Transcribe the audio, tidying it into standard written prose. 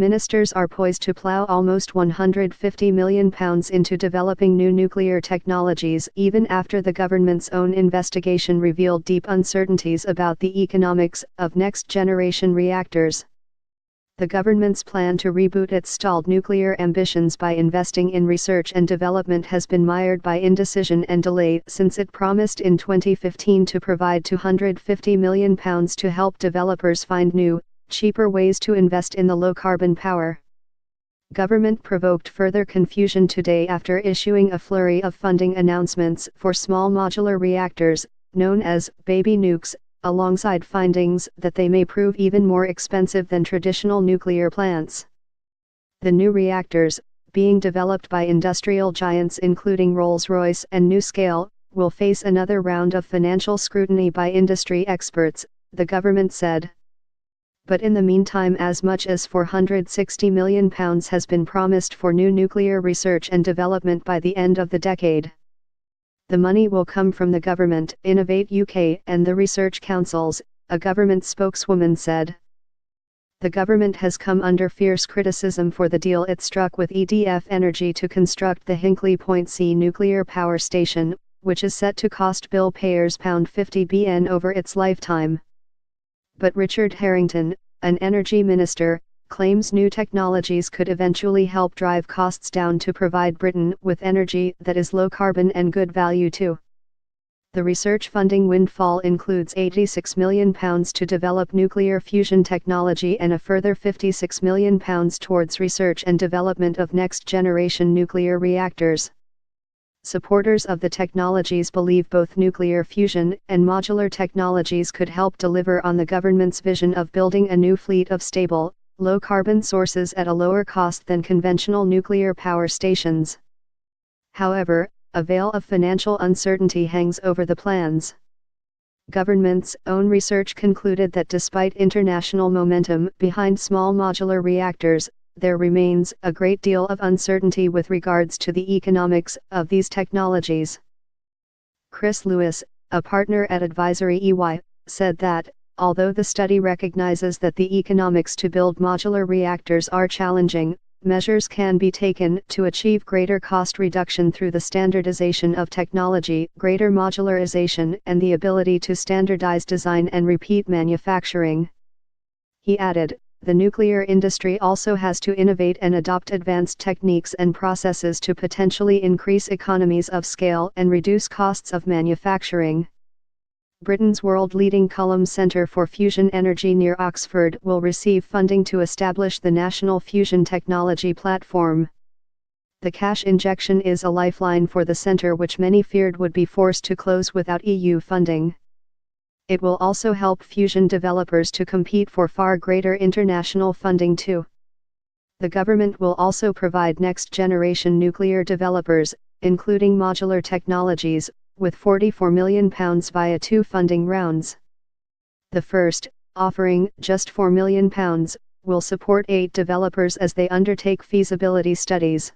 Ministers are poised to plough almost £150 million into developing new nuclear technologies even after the government's own investigation revealed deep uncertainties about the economics of next-generation reactors. The government's plan to reboot its stalled nuclear ambitions by investing in research and development has been mired by indecision and delay since it promised in 2015 to provide £250 million to help developers find new, cheaper ways to invest in the low-carbon power. Government provoked further confusion today after issuing a flurry of funding announcements for small modular reactors, known as baby nukes, alongside findings that they may prove even more expensive than traditional nuclear plants. The new reactors, being developed by industrial giants including Rolls-Royce and NuScale, will face another round of financial scrutiny by industry experts, the government said. But in the meantime, as much as £460 million has been promised for new nuclear research and development by the end of the decade. The money will come from the government, Innovate UK, and the research councils, a government spokeswoman said. The government has come under fierce criticism for the deal it struck with EDF Energy to construct the Hinkley Point C nuclear power station, which is set to cost bill payers £50 billion over its lifetime. But Richard Harrington, an energy minister, claims new technologies could eventually help drive costs down to provide Britain with energy that is low carbon and good value too. The research funding windfall includes £86 million to develop nuclear fusion technology and a further £56 million towards research and development of next-generation nuclear reactors. Supporters of the technologies believe both nuclear fusion and modular technologies could help deliver on the government's vision of building a new fleet of stable, low-carbon sources at a lower cost than conventional nuclear power stations. However, a veil of financial uncertainty hangs over the plans. Government's own research concluded that despite international momentum behind small modular reactors, there remains a great deal of uncertainty with regards to the economics of these technologies. Chris Lewis, a partner at advisory EY, said that, although the study recognizes that the economics to build modular reactors are challenging, measures can be taken to achieve greater cost reduction through the standardization of technology, greater modularization, and the ability to standardize design and repeat manufacturing. He added, the nuclear industry also has to innovate and adopt advanced techniques and processes to potentially increase economies of scale and reduce costs of manufacturing. Britain's world-leading Culham Centre for Fusion Energy near Oxford will receive funding to establish the National Fusion Technology Platform. The cash injection is a lifeline for the centre, which many feared would be forced to close without EU funding. It will also help fusion developers to compete for far greater international funding too. The government will also provide next-generation nuclear developers, including modular technologies, with £44 million via two funding rounds. The first, offering just £4 million, will support 8 developers as they undertake feasibility studies.